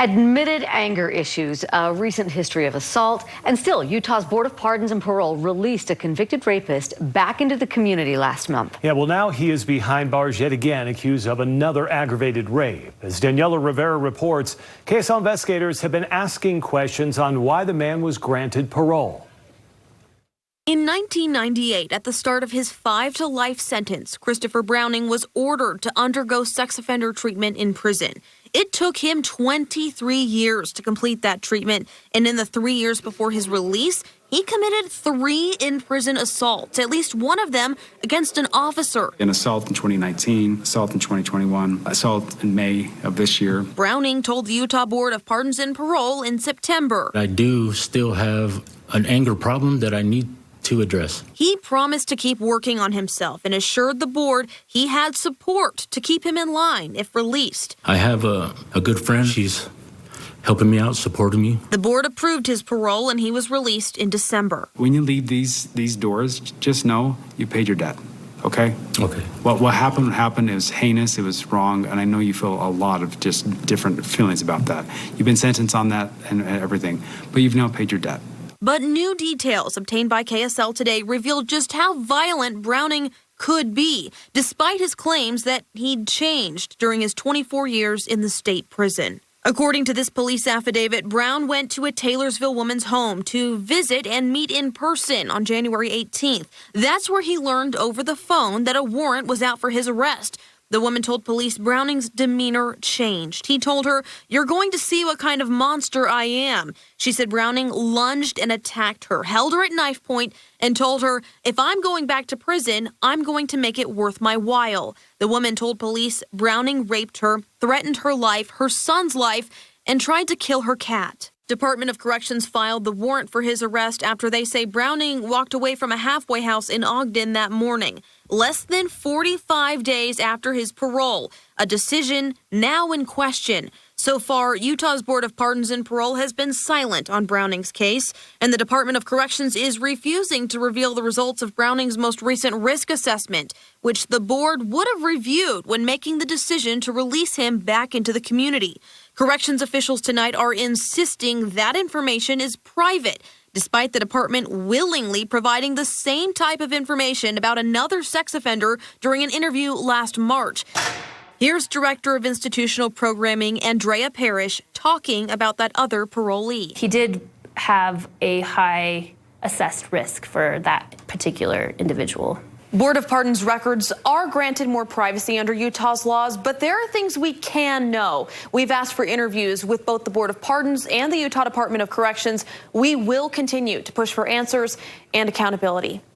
Admitted anger issues, a recent history of assault, and still, Utah's Board of Pardons and Parole released a convicted rapist back into the community last month. Yeah, well, now he is behind bars yet again, accused of another aggravated rape. As Daniela Rivera reports, KSL investigators have been asking questions on why the man was granted parole. In 1998, at the start of his 5-to-life sentence, Christopher Browning was ordered to undergo sex offender treatment in prison. It took him 23 years to complete that treatment, and in the 3 years before his release, he committed 3 in-prison assaults, at least one of them against an officer. An assault in 2019, assault in 2021, assault in May of this year. Browning told the Utah Board of Pardons and Parole in September. I do still have an anger problem that I need to address. He promised to keep working on himself and assured the board he had support to keep him in line if released. I have a good friend. She's helping me out, supporting me. The board approved his parole and he was released in December. When you leave these doors, just know you paid your debt. Okay? Okay. What happened. It was heinous, it was wrong, and I know you feel a lot of just different feelings about that. You've been sentenced on that and everything, but you've now paid your debt. But new details obtained by KSL today revealed just how violent Browning could be, despite his claims that he'd changed during his 24 years in the state prison. According to this police affidavit, Brown went to a Taylorsville woman's home to visit and meet in person on January 18th. That's where he learned over the phone that a warrant was out for his arrest. The woman told police Browning's demeanor changed. He told her, "You're going to see what kind of monster I am." She said Browning lunged and attacked her, held her at knife point, and told her, "If I'm going back to prison, I'm going to make it worth my while." The woman told police Browning raped her, threatened her life, her son's life, and tried to kill her cat. Department of Corrections filed the warrant for his arrest after they say Browning walked away from a halfway house in Ogden that morning, less than 45 days after his parole, a decision now in question. So far, Utah's Board of Pardons and Parole has been silent on Browning's case, and the Department of Corrections is refusing to reveal the results of Browning's most recent risk assessment, which the board would have reviewed when making the decision to release him back into the community. Corrections officials tonight are insisting that information is private, despite the department willingly providing the same type of information about another sex offender during an interview last March. Here's Director of Institutional Programming Andrea Parrish talking about that other parolee. He did have a high assessed risk for that particular individual. Board of Pardons records are granted more privacy under Utah's laws, but there are things we can know. We've asked for interviews with both the Board of Pardons and the Utah Department of Corrections. We will continue to push for answers and accountability.